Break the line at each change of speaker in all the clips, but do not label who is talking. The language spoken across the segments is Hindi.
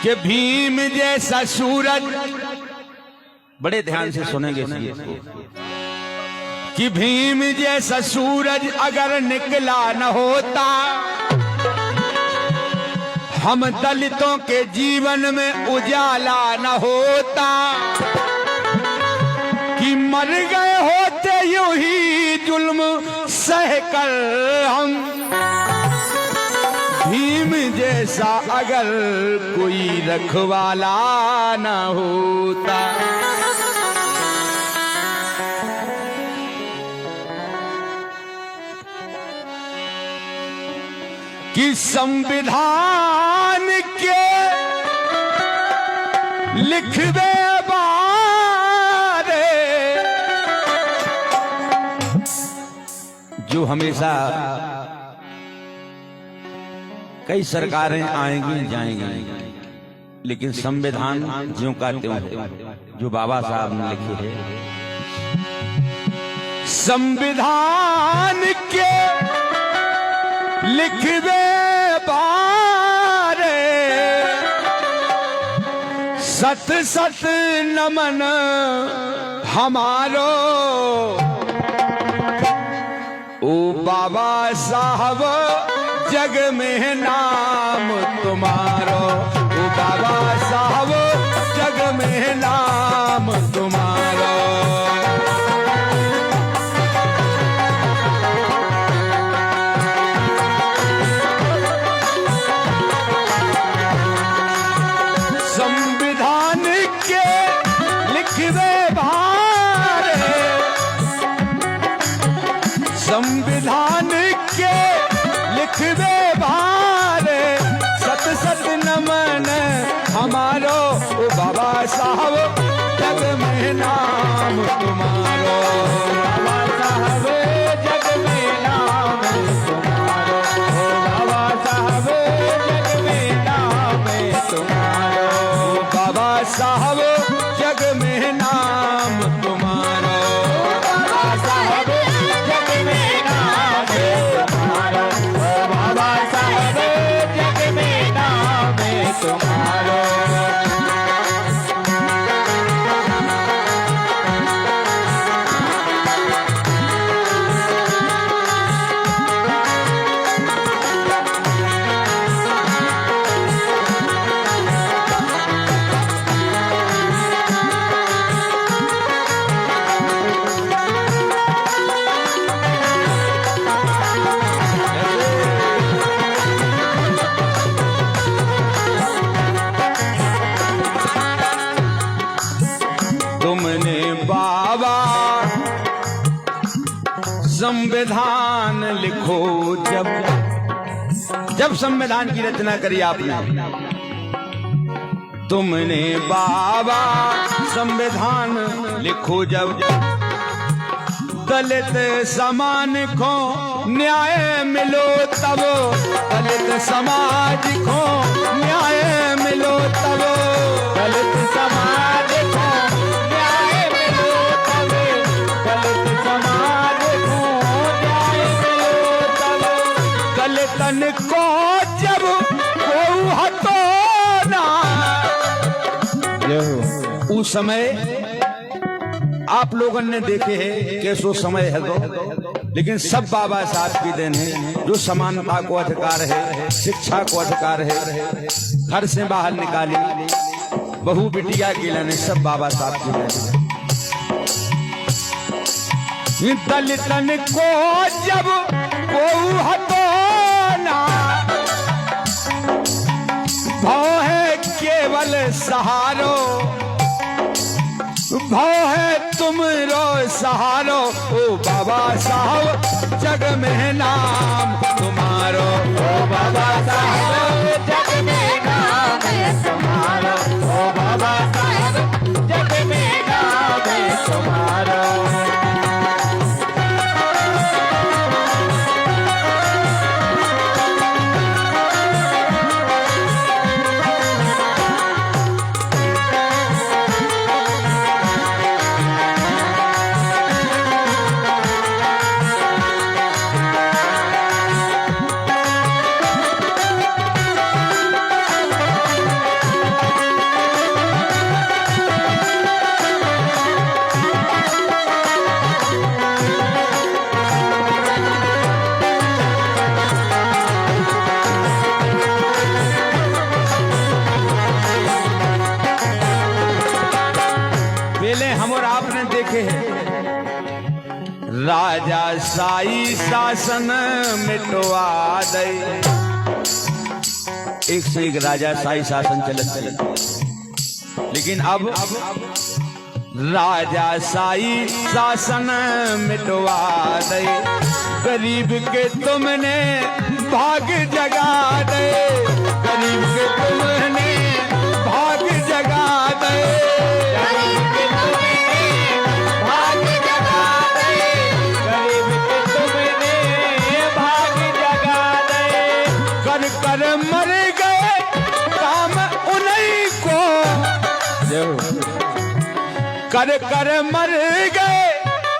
कि भीम जैसा सूरज, बड़े ध्यान से सुनेंगे इस गीत को, कि भीम जैसा सूरज अगर निकला न होता, हम दलितों के जीवन में उजाला न होता, कि मर गए होते यूं ही जुल्म सहकर हम, भीम जैसा अगर कोई रखवाला न होता। कि संविधान के लिखवे बारे जो हमेशा कई सरकारें आएंगी जाएंगी, लेकिन संविधान ज्यों का त्यों है, जो बाबा साहब ने लिखी है। संविधान के लिखवे बारे सत सत नमन हमारो, ओ बाबा साहब जग में नाम तुम्हारो, ओ बाबा साहब जग में नाम तुम्हारो। संविधान के लिखवे बारे, संविधान के लिखवे बारे सत सत नमन हमारो, ओ बाबा साहब जग में नाम तुम्हारो, बाबा साहब जग में नाम तुम्हारो, ओ बाबा साहब जग में नाम तुम्हारो, बाबा साहब जग में नाम तुम्हारो, बाबा साहब जग में नाम तुम्हारो, बाबा साहब जग में नाम तुम्हारो। तुमने बाबा संविधान लिखो, जब संविधान की रचना करी आपने, तुमने बाबा संविधान लिखो जब, दलित समान को न्याय मिलो तब, दलित समाज को न्याय मिलो तब, दलित समाज को न्याय मिलो तब, दलित समाज को न्याय मिलो तब, दलितन को जब कोई हतो ना, उस समय आप लोगों ने देखे हैं कैसो समय है तो, लेकिन सब बाबा साहब की देन है, जो समानता को अधिकार है, शिक्षा को अधिकार है, घर से बाहर निकाली, बहू बिटिया के लिए सब बाबा साहब की देन है। दलितन को जब कोई हतो ना, भव है केवल सहारो, भव है तुमरो सहारो, ओ बाबा साहब जग में नाम तुम्हारो, ओ बाबा साहब जग में नाम तुम्हारो, ओ बाबा साहब जग में नाम तुम्हारो। देखे राजा साई शासन मिटवा दे। एक से एक राजा साई शासन चलत, लेकिन अब राजा साई शासन मिटवा दे। गरीब के तुमने भाग जगा दे, गरीब के तुमने भाग जगा दे, गरीब के तुमने भाग जगा दे, गरीब के तुमने भाग जगा दे। कर कर मर गए काम उन्हीं को, कर कर मर गए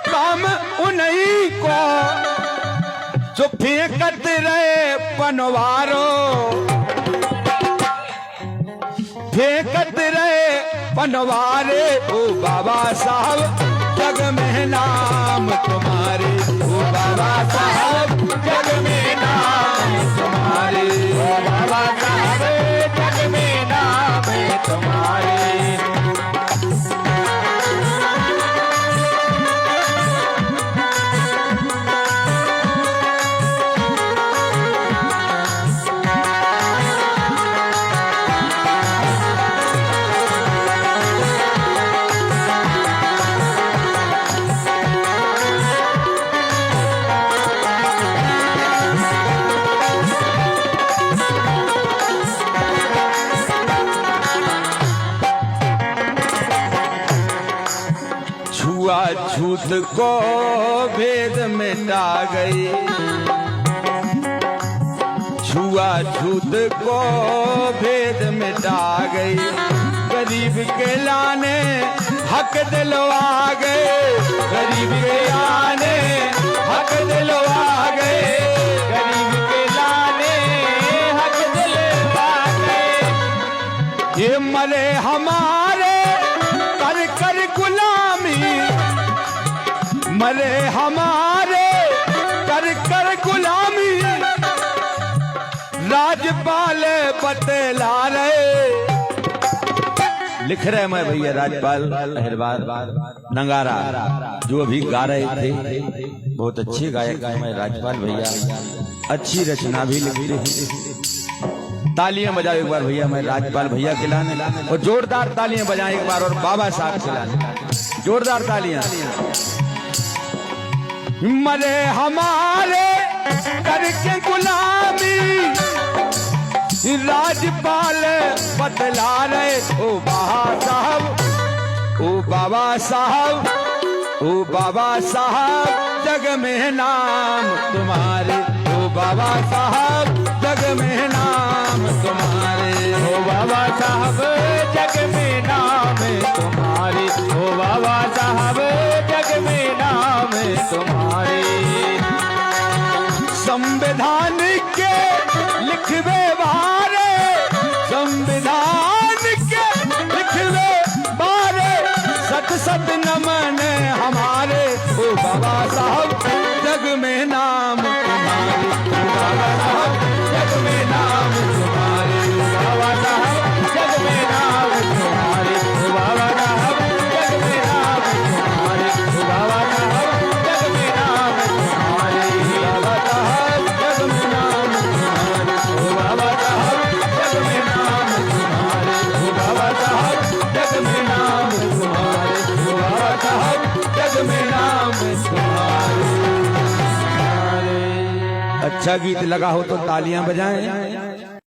काम उन्हीं को, जो फेंकत रहे पनवारो, फेंकत रहे पनवारे। ओ बाबा साहब जग में नाम तुम्हारे, ओ बाबा साहब जग में नाम तुम्हारे, ओ बाबा साहब जग में नाम तुम्हारे। छूत को भेद मिटा गई, छूत को भेद मिटा गई। गरीब के लाने हक दिलवा गए, गरीब के लाने हक दिलवा गए, गरीब के लाने हक दिलवा गए। ये मरे हमारे कर कर गुलामी, मरे हमारे कर कर गुलामी। राजपाल बतला रहे, लिख रहे मैं भैया राजपाल अहिरवार नंगारा, जो अभी गा रहे थे। बहुत अच्छे गायक हैं राजपाल भैया, अच्छी रचना भी लिखते हैं। तालियां बजाओ एक बार भैया मैं राजपाल भैया के लाने, और जोरदार तालियां बजाएं एक बार और बाबा साहब के लाने, जोरदार तालियां। मरे हमारे करके गुलामी, राजपाल बतला रहे। ओ बाबा साहब, ओ बाबा साहब, ओ बाबा साहब जग में नाम तुम्हारे, ओ बाबा साहब जग में नाम तुम्हारे, ओ बाबा साहब जग में नाम तुम्हारे, ओ बाबा साहब जग में नाम तुम्हारे। संविधान के लिखवे बारे, संविधान के लिखवे बारे, सत सत नमन हमारे। ओ बाबा साहब जग में नाम तुम्हारे, ओ बाबा साहब जग में नाम तुम्हारे, ओ बाबा साहब जग में नाम तुम्हारे, ओ बाबा साहब जग में नाम तुम्हारे, ओ बाबा साहब जग में नाम तुम्हारे, बाबा साहब जग में नाम तुम्हारे, ओ बाबा साहब जग में नाम तुम्हारे, ओ बाबा साहब जग में नाम तुम्हारे, ओ बाबा साहब जग में नाम तुम्हारे। अच्छा गीत लगा हो तो तालियां बजाएं।